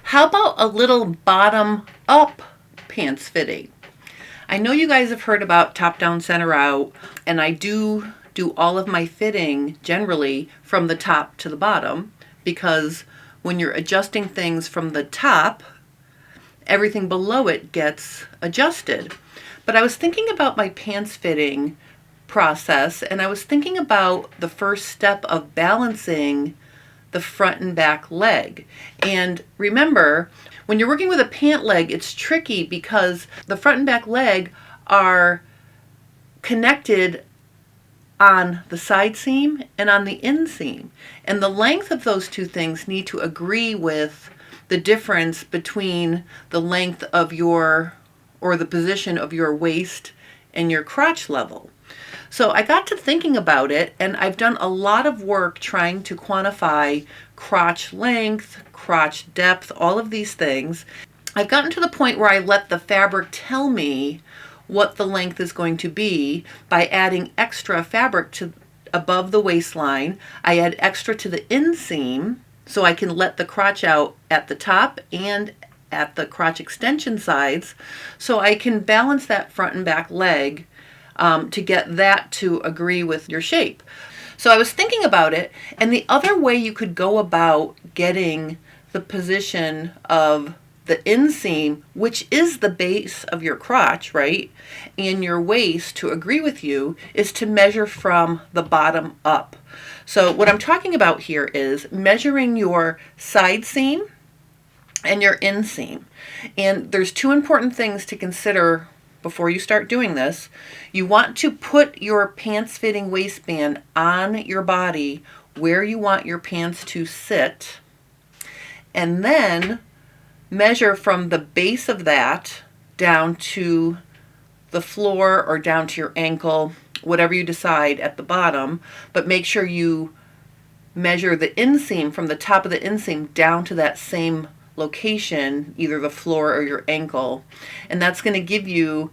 How about a little bottom up pants fitting? I know you guys have heard about top down, center out, and I do all of my fitting generally from the top to the bottom, because when you're adjusting things from the top, everything below it gets adjusted. But I was thinking about my pants fitting process, and I was thinking about the first step of balancing the front and back leg. And remember, when you're working with a pant leg, it's tricky because the front and back leg are connected on the side seam and on the inseam. And the length of those two things need to agree with the difference between the length of your, or the position of your waist and your crotch level. So I got to thinking about it, and I've done a lot of work trying to quantify crotch length, crotch depth, all of these things. I've gotten to the point where I let the fabric tell me what the length is going to be by adding extra fabric to above the waistline. I add extra to the inseam so I can let the crotch out at the top and at the crotch extension sides, so I can balance that front and back leg to get that to agree with your shape. So I was thinking about it, and the other way you could go about getting the position of the inseam, which is the base of your crotch, right, and your waist to agree with you, is to measure from the bottom up. So what I'm talking about here is measuring your side seam and your inseam. And there's two important things to consider before you start doing this. You want to put your pants fitting waistband on your body where you want your pants to sit, and then measure from the base of that down to the floor or down to your ankle, whatever you decide at the bottom, but make sure you measure the inseam from the top of the inseam down to that same location, either the floor or your ankle. And that's going to give you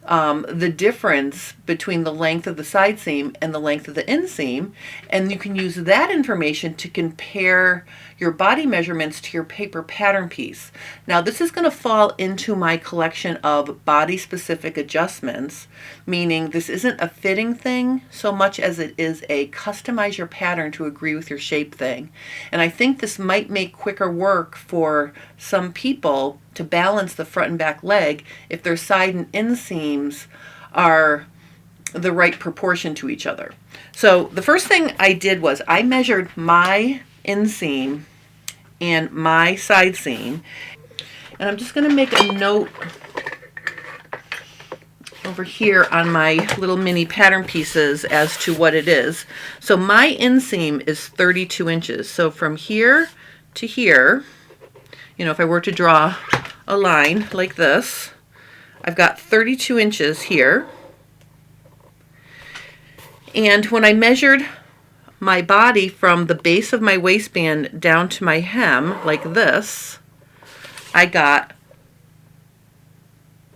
the difference between the length of the side seam and the length of the inseam. And you can use that information to compare your body measurements to your paper pattern piece. Now, this is going to fall into my collection of body specific adjustments, meaning this isn't a fitting thing so much as it is a customize your pattern to agree with your shape thing. And I think this might make quicker work for some people to balance the front and back leg if their side and inseams are the right proportion to each other. So the first thing I did was I measured my inseam and my side seam, and I'm just going to make a note over here on my little mini pattern pieces as to what it is. So my inseam is 32 inches. So from here to here, you know, if I were to draw a line like this, I've got 32 inches here. And when I measured my body from the base of my waistband down to my hem, like this, I got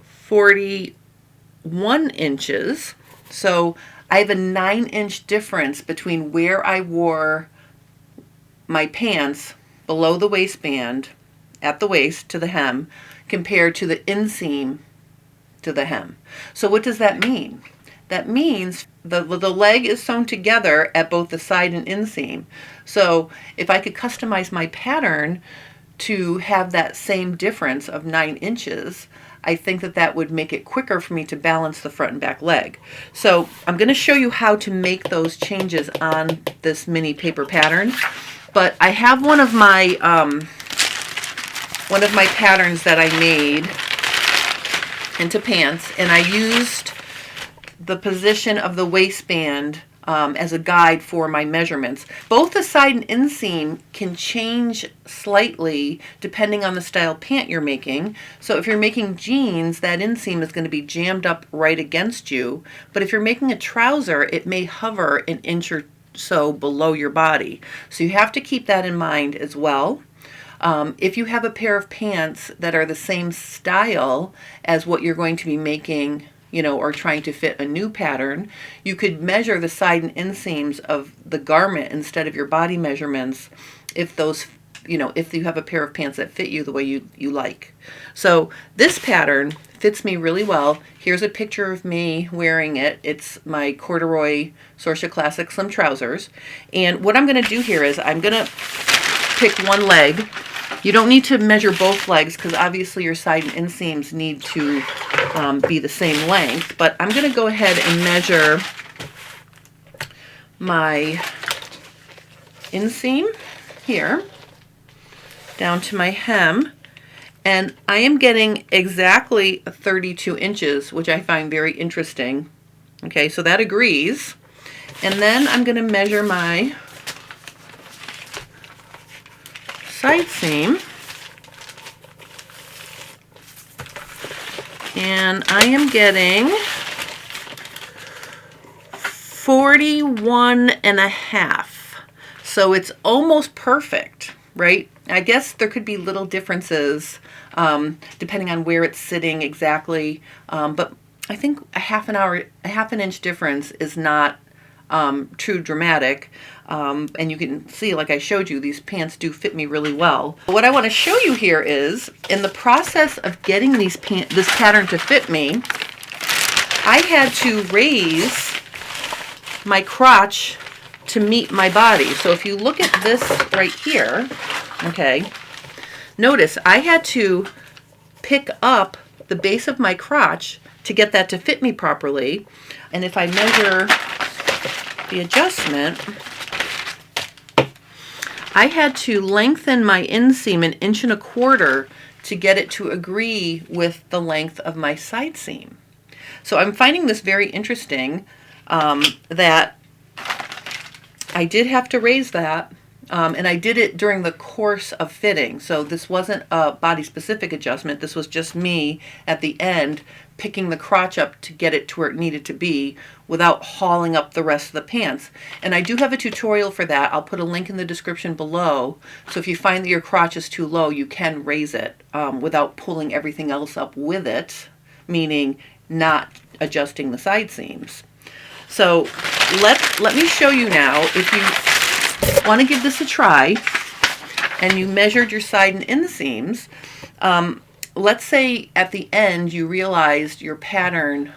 41 inches. So I have a 9-inch difference between where I wore my pants below the waistband at the waist to the hem compared to the inseam to the hem. So what does that mean? That means the leg is sewn together at both the side and inseam. So if I could customize my pattern to have that same difference of 9 inches, I think that that would make it quicker for me to balance the front and back leg. So I'm going to show you how to make those changes on this mini paper pattern. But I have one of my patterns that I made into pants, and I used the position of the waistband as a guide for my measurements. Both the side and inseam can change slightly depending on the style pant you're making. So if you're making jeans, that inseam is going to be jammed up right against you. But if you're making a trouser, it may hover an inch or so below your body. So you have to keep that in mind as well. If you have a pair of pants that are the same style as what you're going to be making, you know, or trying to fit a new pattern, you could measure the side and inseams of the garment instead of your body measurements if those if you have a pair of pants that fit you the way you like. So this pattern fits me really well. Here's a picture of me wearing it. It's my corduroy Sorsha Classic Slim trousers. And what I'm going to do here is I'm going to pick one leg. You don't need to measure both legs because obviously your side and inseams need to be the same length. But I'm going to go ahead and measure my inseam here down to my hem, and I am getting exactly 32 inches, which I find very interesting. Okay, so that agrees. And then I'm going to measure my side seam, and I am getting 41.5. So it's almost perfect, right? I guess there could be little differences depending on where it's sitting exactly, but I think a half an inch difference is not too dramatic. And you can see, like I showed you, these pants do fit me really well. What I want to show you here is, in the process of getting this pattern to fit me, I had to raise my crotch to meet my body. So if you look at this right here, okay, notice I had to pick up the base of my crotch to get that to fit me properly. And if I measure the adjustment, I had to lengthen my inseam 1.25 inches to get it to agree with the length of my side seam. So I'm finding this very interesting that I did have to raise that, and I did it during the course of fitting. So this wasn't a body-specific adjustment. This was just me at the end picking the crotch up to get it to where it needed to be without hauling up the rest of the pants. And I do have a tutorial for that. I'll put a link in the description below. So if you find that your crotch is too low, you can raise it without pulling everything else up with it, meaning not adjusting the side seams. So let me show you now, if you want to give this a try and you measured your side and inseams, let's say at the end you realized your pattern,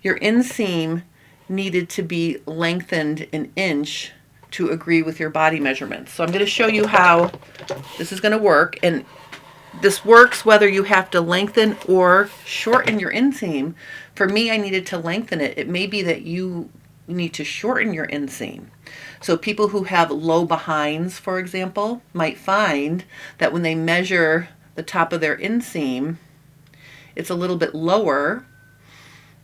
your inseam needed to be lengthened 1 inch to agree with your body measurements. So I'm going to show you how this is going to work, and this works whether you have to lengthen or shorten your inseam. For me, I needed to lengthen it. It may be that you need to shorten your inseam. So people who have low behinds, for example, might find that when they measure the top of their inseam, it's a little bit lower,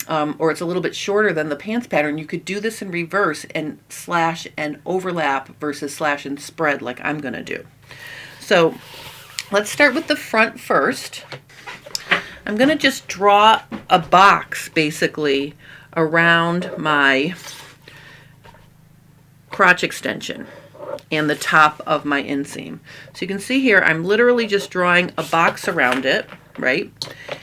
or it's a little bit shorter than the pants pattern. You could do this in reverse and slash and overlap versus slash and spread like I'm going to do. So let's start with the front first. I'm going to just draw a box basically around my crotch extension and the top of my inseam. So you can see here I'm literally just drawing a box around it, right?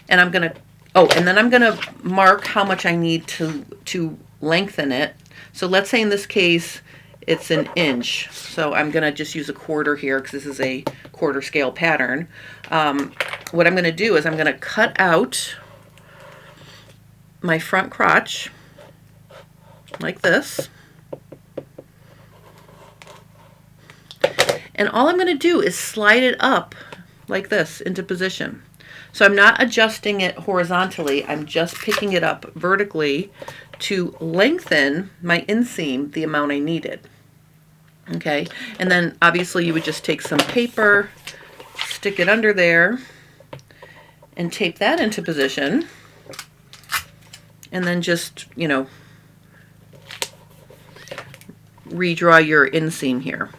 And I'm going to, and then I'm going to mark how much I need to lengthen it. So let's say in this case it's 1 inch. So I'm going to just use a quarter here because this is a quarter scale pattern. What I'm going to do is I'm going to cut out my front crotch like this. And all I'm going to do is slide it up like this into position. So I'm not adjusting it horizontally, I'm just picking it up vertically to lengthen my inseam the amount I needed. Okay, and then obviously you would just take some paper, stick it under there, and tape that into position, and then just, redraw your inseam here.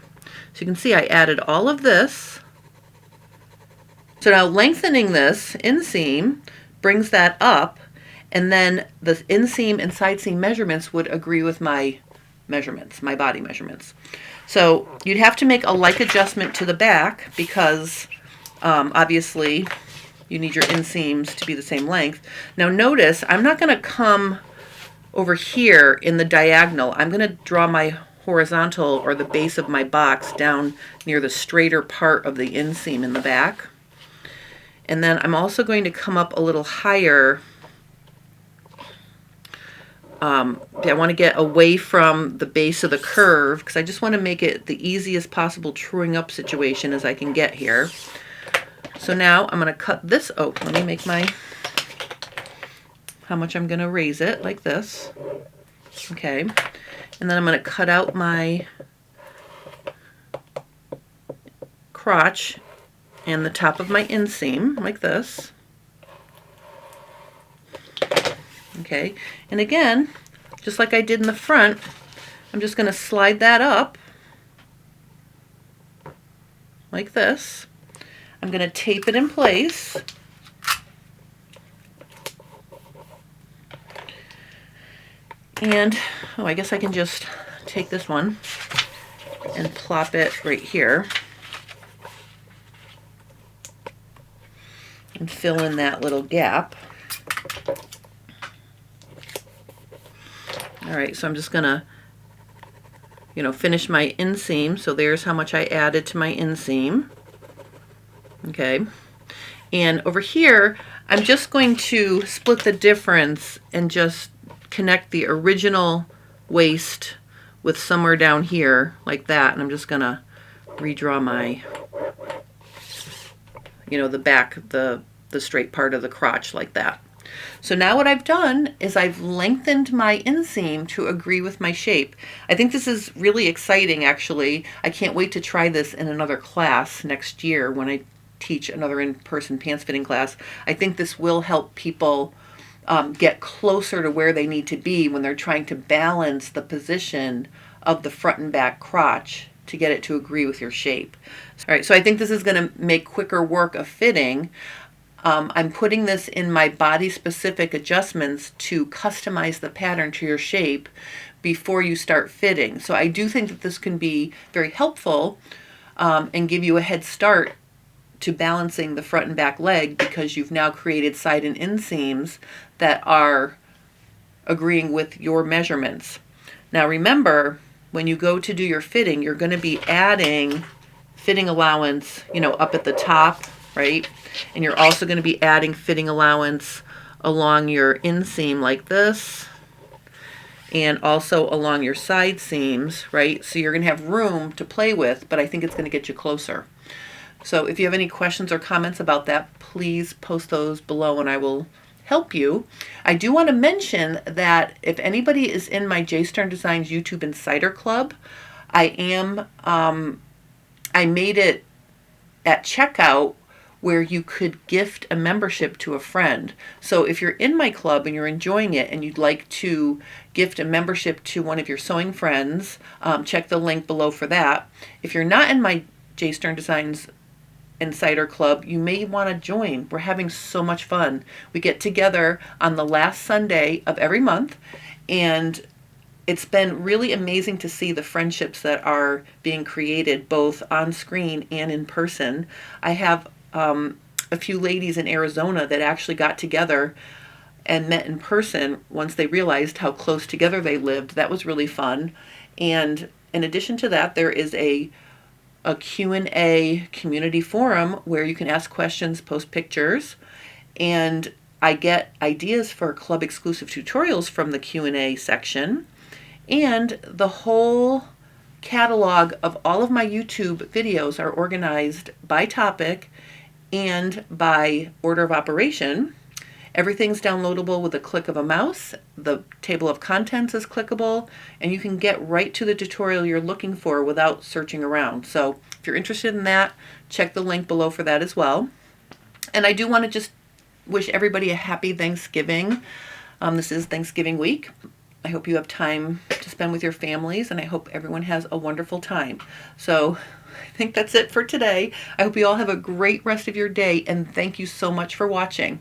So you can see I added all of this. So now lengthening this inseam brings that up, and then the inseam and side seam measurements would agree with my measurements, my body measurements. So you'd have to make a like adjustment to the back because obviously you need your inseams to be the same length. Now notice I'm not going to come over here in the diagonal. I'm going to draw my horizontal or the base of my box down near the straighter part of the inseam in the back. And then I'm also going to come up a little higher. I want to get away from the base of the curve because I just want to make it the easiest possible truing up situation as I can get here. So now I'm going to cut this. Oh, let me make how much I'm going to raise it, like this. Okay. And then I'm going to cut out my crotch and the top of my inseam, like this. Okay, and again, just like I did in the front, I'm just going to slide that up like this. I'm going to tape it in place. And, oh, I guess I can just take this one and plop it right here and fill in that little gap. All right, so I'm just gonna, finish my inseam. So there's how much I added to my inseam. Okay, and over here, I'm just going to split the difference and just connect the original waist with somewhere down here like that. And I'm just gonna redraw my, the back, the straight part of the crotch like that. So now what I've done is I've lengthened my inseam to agree with my shape. I think this is really exciting, actually. I can't wait to try this in another class next year when I teach another in-person pants fitting class. I think this will help people get closer to where they need to be when they're trying to balance the position of the front and back crotch to get it to agree with your shape. All right, so I think this is going to make quicker work of fitting. I'm putting this in my body-specific adjustments to customize the pattern to your shape before you start fitting. So I do think that this can be very helpful and give you a head start to balancing the front and back leg because you've now created side and inseams that are agreeing with your measurements. Now remember, when you go to do your fitting, you're going to be adding fitting allowance, up at the top, right? And you're also going to be adding fitting allowance along your inseam like this and also along your side seams, right? So you're going to have room to play with, but I think it's going to get you closer. So if you have any questions or comments about that, please post those below and I will help you. I do want to mention that if anybody is in my J Stern Designs YouTube Insider Club, I made it at checkout where you could gift a membership to a friend. So if you're in my club and you're enjoying it and you'd like to gift a membership to one of your sewing friends, check the link below for that. If you're not in my J Stern Designs Insider Club, you may want to join. We're having so much fun. We get together on the last Sunday of every month, and it's been really amazing to see the friendships that are being created both on screen and in person. I have a few ladies in Arizona that actually got together and met in person once they realized how close together they lived. That was really fun. And in addition to that, there is a Q&A community forum where you can ask questions, post pictures, and I get ideas for club exclusive tutorials from the Q&A section. And the whole catalog of all of my YouTube videos are organized by topic and by order of operation. Everything's downloadable with a click of a mouse. The table of contents is clickable, and you can get right to the tutorial you're looking for without searching around. So if you're interested in that, check the link below for that as well. And I do want to just wish everybody a happy Thanksgiving. This is Thanksgiving week. I hope you have time to spend with your families, and I hope everyone has a wonderful time. So I think that's it for today. I hope you all have a great rest of your day, and thank you so much for watching.